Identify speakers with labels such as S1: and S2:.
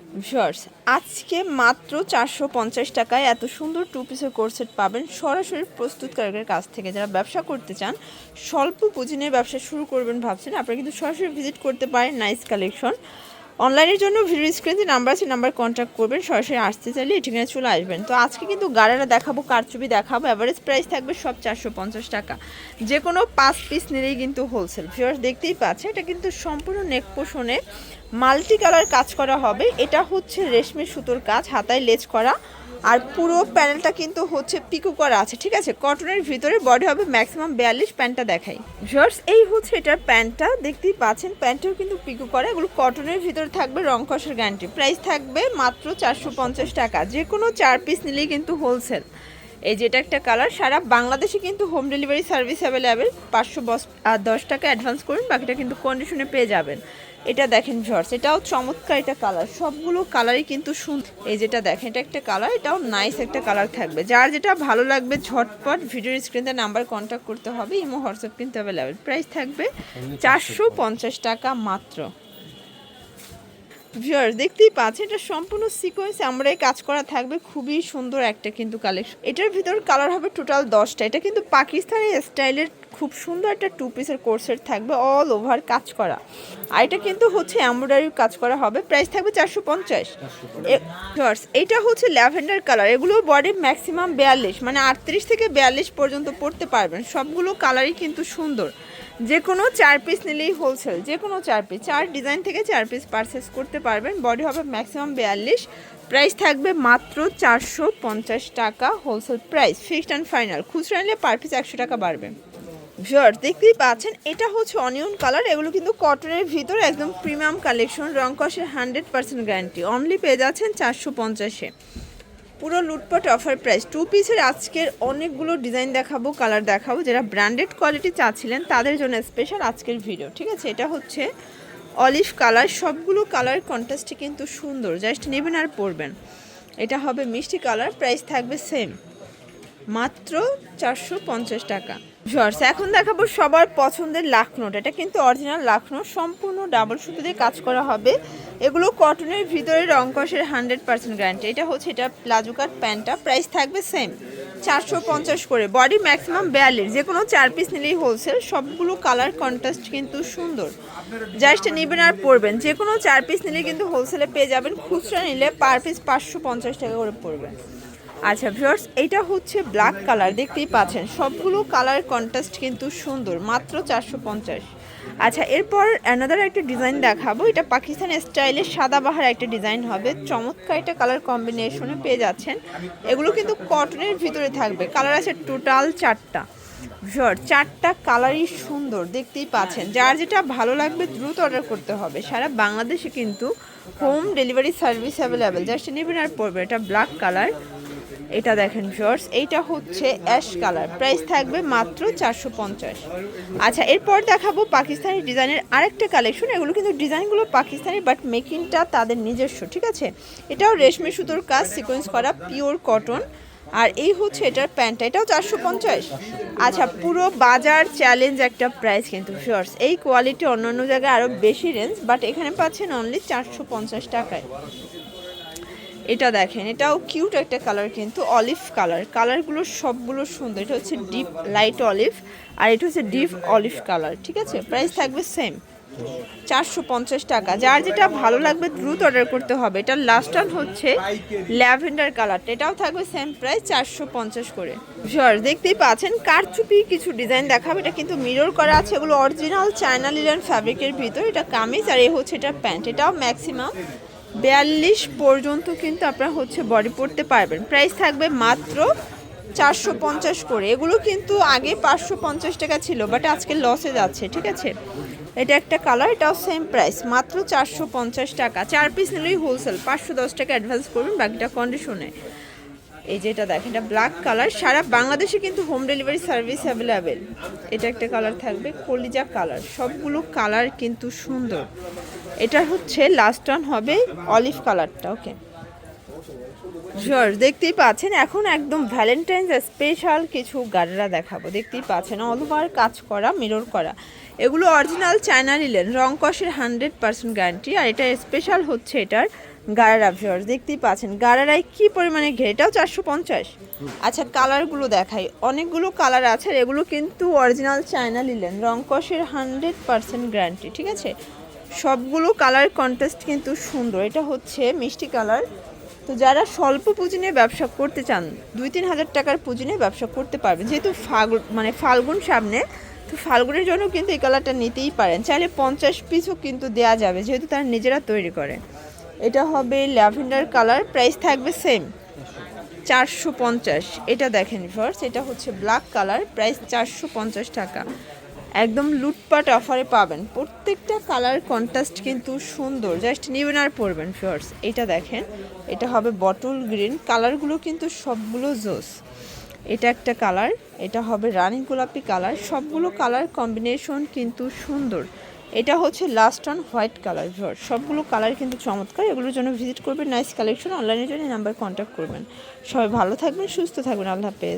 S1: Viewers, আজকে মাত্র 450 টাকায় এত সুন্দর টু পিসের কোর্সেট পাবেন সরাসরি প্রস্তুতকারকের কাছ থেকে। যারা ব্যবসা করতে চান, স্বল্প পুঁজি নিয়ে ব্যবসা শুরু করবেন ভাবছেন, আপনারা কিন্তু সরাসরি ভিজিট করতে পারেন নাইস কালেকশন। অনলাইনের জন্য ভিডিও স্ক্রিনে নাম্বার আছে, নাম্বার কন্ট্যাক্ট করবেন। সরাসরি আসতে চাইলে ঠিকানা চলে আসবেন। তো আজকে কিন্তু গাড়ারা দেখাবো, কারচুপি দেখাবো। অ্যাভারেজ প্রাইস থাকবে সব 450 টাকা। যে কোনো 5 পিস নিলেই কিন্তু হোলসেল। ভিউয়ার্স দেখতেই পাচ্ছে, এটা কিন্তু সম্পূর্ণ নেক পোষণে মাল্টি কালার কাজ করা হবে। এটা হচ্ছে রেশমি সুতোর কাজ, হাতায় লেজ করা, আর পুরো প্যানেলটা কিন্তু হচ্ছে পিকো করা আছে, ঠিক আছে। কটনের ভিতরে বডি হবে ম্যাক্সিমাম 42। প্যান্টটা দেখাই ভিউয়ার্স, এই হচ্ছে এটার প্যান্টটা, দেখতেই পাচ্ছেন। প্যান্টটাও কিন্তু পিকো করা, এগুলো কটনের ভিতরে থাকবে, রং কষের গ্যারান্টি। প্রাইস থাকবে মাত্র 450 টাকা। যে কোনো 4 পিস নিলেই কিন্তু হোলসেল। এই যেটা একটা কালার, সারা বাংলাদেশে কিন্তু হোম ডেলিভারি সার্ভিস অ্যাভেলেবেল। 510 টাকা অ্যাডভান্স করুন, বাকিটা কিন্তু কন্ডিশনে পেয়ে যাবেন। এটা দেখেন ভিউয়ার্স, এটাও চমৎকার একটা কালার, সবগুলো কালারই কিন্তু সুন্দর। এই যেটা দেখেন, এটা একটা কালার, এটাও নাইস একটা কালার থাকবে। যার যেটা ভালো লাগবে ঝটপট ভিডিওর স্ক্রিনে নাম্বার কন্ট্যাক্ট করতে হবে। ইমো হোয়াটসঅ্যাপ কিন্তু অ্যাভেলেবেল। প্রাইস থাকবে 450 টাকা মাত্র। ভিউয়ার্স দেখতেই পাচ্ছেন, এটা সম্পূর্ণ সিকোয়েন্স আমরাই কাজ করা থাকবে, খুবই সুন্দর একটা কিন্তু কালেকশন। এটার ভিতর কালার হবে টোটাল 10টা। এটা কিন্তু পাকিস্তানি স্টাইলের খুব সুন্দর একটা টু পিসের কোর্সেট থাকবে, অল ওভার কাজ করা। আর এটা কিন্তু হচ্ছে এমব্রয়ডারি কাজ করা হবে। প্রাইস থাকবে 450। ভিউয়ার্স এটা হচ্ছে ল্যাভেন্ডার কালার, এগুলো বডি ম্যাক্সিমাম 42, মানে 38 থেকে 42 পর্যন্ত পড়তে পারবেন। সবগুলো কালারই কিন্তু সুন্দর। যে কোনো 4 পিস নিলেই হোলসেল। যে কোনো 4 পিস, 4 ডিজাইন থেকে 4 পিস পারচেস করতে পারবেন। বডি হবে ম্যাক্সিমাম 42। প্রাইস থাকবে মাত্র 450 টাকা wholesale price, fixed and final. খুচরা নিলে পার পিস 100 টাকা বাড়বে। ভিউয়ার্স দেখতেই পাচ্ছেন, এটা হচ্ছে অনিয়ন কালার, এগুলো কিন্তু কটনের ভিতর একদম প্রিমিয়াম কালেকশন, রং কষের 100% গ্যারান্টি। অনলি পেয়ে যাচ্ছেন 450-এ। পুরো লুটপাট অফার প্রাইস। টু পিসের আজকের অনেকগুলো ডিজাইন দেখাবো, কালার দেখাবো। যারা ব্র্যান্ডেড কোয়ালিটি চাচ্ছিলেন তাদের জন্য স্পেশাল আজকের ভিডিও, ঠিক আছে। এটা হচ্ছে অলিভ কালার, সবগুলো কালার কন্ট্রাস্টে কিন্তু সুন্দর, জাস্ট নেবেন আর পরবেন। এটা হবে মিষ্টি কালার, প্রাইস থাকবে সেম, মাত্র 450 টাকা। ভিউয়ার্স এখন দেখাবো সবার পছন্দের লাখনোট। এটা কিন্তু অরিজিনাল লাখনোট, সম্পূর্ণ ডাবল সুতো দিয়ে কাজ করা হবে। এগুলো কটনের ভিতরে রং কষের 100% গ্যারান্টি। এটা হচ্ছে এটা প্লাজো কাট প্যান্টটা, প্রাইস থাকবে সেম 450 করে। বডি ম্যাক্সিমাম 42, যে কোনো 4 পিস নিলেই হোলসেল। সবগুলো কালার কন্ট্রাস্ট কিন্তু সুন্দর, জাস্ট নেবেন আর পরবেন। যে কোনো 4 পিস নিলে কিন্তু হোলসেলে পেয়ে যাবেন। খুচরা নিলে পার পিস 550 টাকা করে পড়বে। আচ্ছা ভিউয়ার্স, এইটা হচ্ছে ব্ল্যাক কালার, দেখতেই পাচ্ছেন সবগুলো কালার কন্ট্রাস্ট কিন্তু সুন্দর, মাত্র 450। আচ্ছা এরপর অ্যানাদার একটা ডিজাইন দেখাবো। এটা পাকিস্তানি স্টাইলে সাদাবাহার একটা ডিজাইন হবে, চমৎকার একটা কালার কম্বিনেশনে পেয়ে যাচ্ছেন। এগুলো কিন্তু কটনের ভিতরে থাকবে। কালার আছে টোটাল 4টা। ভিউয়ার্স 4টা কালারই সুন্দর, দেখতেই পাচ্ছেন। যার যেটা ভালো লাগবে দ্রুত অর্ডার করতে হবে। সারা বাংলাদেশে কিন্তু home delivery service available, just নেবেন আর পড়বে। এটা ব্ল্যাক কালার, এটা দেখেন ভিউয়ার্স, এইটা হচ্ছে অ্যাশ কালার, প্রাইস থাকবে মাত্র 450। আচ্ছা এরপর দেখাবো পাকিস্তানি ডিজাইনের আরেকটা কালেকশন। এগুলো কিন্তু ডিজাইনগুলো পাকিস্তানি, বাট মেকিংটা তাদের নিজস্ব, ঠিক আছে। এটাও রেশমি সুতোর কাজ, সিকোয়েন্স করা, পিওর কটন। আর এই হচ্ছে এটার প্যান্টটা, এটাও 450। আচ্ছা পুরো বাজার চ্যালেঞ্জ একটা প্রাইস কিন্তু ভিউয়ার্স। এই কোয়ালিটি অন্য অন্য জায়গায় আরও বেশি রেঞ্জ, বাট এখানে পাচ্ছেন অনলি 450 টাকায়। এটা দেখেন, এটাও কিউট একটা কালার, কিন্তু অলিভ কালার। কালারগুলো সবগুলো সুন্দর। এটা হচ্ছে ডিপ লাইট অলিভ, আর এটা হচ্ছে ডিপ অলিভ কালার, ঠিক আছে। প্রাইস থাকবে সেম 450 টাকা। যার যেটা ভালো লাগবে দ্রুত অর্ডার করতে হবে। এটার লাস্ট টান হচ্ছে ল্যাভেন্ডার কালারটা, এটাও থাকবে সেম প্রাইস 450 করে। ভিউয়ার্স দেখতেই পাচ্ছেন কারচুপি কিছু ডিজাইন দেখাবে। এটা কিন্তু মিরর করা আছে, এগুলো অরিজিনাল চায়না লিলেন ফ্যাব্রিকের ভিতর। এটা কামিজ, আর এই হচ্ছে এটা প্যান্ট। এটাও ম্যাক্সিমাম 42 পর্যন্ত কিন্তু আপনারা হচ্ছে বডি পড়তে পারবেন। প্রাইস থাকবে মাত্র 450 করে। এগুলো কিন্তু আগে 550 টাকা ছিল, বাট আজকে লসে যাচ্ছে, ঠিক আছে। এটা একটা কালার, এটাও সেম প্রাইস, মাত্র 450 টাকা। 4 পিস নিলেই হোলসেল। 510 টাকা অ্যাডভান্স করবেন, বাকিটা কন্ডিশনে। এই যেটা দেখেন, এটা ব্ল্যাক কালার, সারা বাংলাদেশে কিন্তু হোম ডেলিভারি সার্ভিস অ্যাভেলেবেল। এটা একটা কালার থাকবে কলিজা কালার, সবগুলো কালার কিন্তু সুন্দর। এটা হচ্ছে লাস্ট ওয়ান হবে অলিভ কালারটা, ওকে। ভিউয়ার্স দেখতেই পাচ্ছেন, এখন একদম ভ্যালেন্টাইন্স স্পেশাল কিছু গাড়রা দেখাবো। দেখতেই পাচ্ছেন অল ওভার কাজ করা, মিরর করা। এগুলো অরিজিনাল চায়না লিলেন, রং কষের 100% গ্যারান্টি। আর এটা স্পেশাল হচ্ছে এটার গারারা ভিউয়ার্স, দেখতেই পাচ্ছেন গারারায় কি পরিমাণে ঘের, এটাও 450। আচ্ছা কালারগুলো দেখাই, অনেকগুলো কালার আছে। আর এগুলো কিন্তু অরিজিনাল চায়না লিলেন, রং কষের 100% গ্যারান্টি, ঠিক আছে। সবগুলো কালার কন্ট্রাস্ট কিন্তু সুন্দর। এটা হচ্ছে মিষ্টি কালার। তো যারা স্বল্প পুঁজি নিয়ে ব্যবসা করতে চান, 2-3 হাজার টাকার পুঁজি নিয়ে ব্যবসা করতে পারবেন, যেহেতু ফাল্গুন সামনে, তো ফাল্গুনের জন্য কিন্তু এই কালারটা নিতেই পারেন। চাইলে 50 পিসও কিন্তু দেয়া যাবে, যেহেতু তারা নিজেরা তৈরি করে। এটা হবে ল্যাভেন্ডার কালার, প্রাইস থাকবে সেম 450। এটা দেখেন ফার্স্ট, এটা হচ্ছে ব্ল্যাক কালার, প্রাইস 450 টাকা। একদম লুটপাট অফারে পাবেন। প্রত্যেকটা কালার কন্ট্রাস্ট কিন্তু সুন্দর, জাস্ট নিবেন আর পরবেন ফার্স্ট। এটা দেখেন, এটা হবে বটল গ্রিন, কালারগুলো কিন্তু সবগুলো জোস। এটা একটা কালার, এটা হবে রানী গোলাপি কালার, সবগুলো কালার কম্বিনেশন কিন্তু সুন্দর। এটা হচ্ছে last on white colour viewers, সবগুলো কালার কিন্তু চমৎকার। এগুলোর জন্য ভিজিট করবেন নাইস কালেকশন, অনলাইনের জন্য নাম্বার কন্ট্যাক্ট করবেন। সবাই ভালো থাকবেন, সুস্থ থাকবেন, আল্লাহ হাফেজ।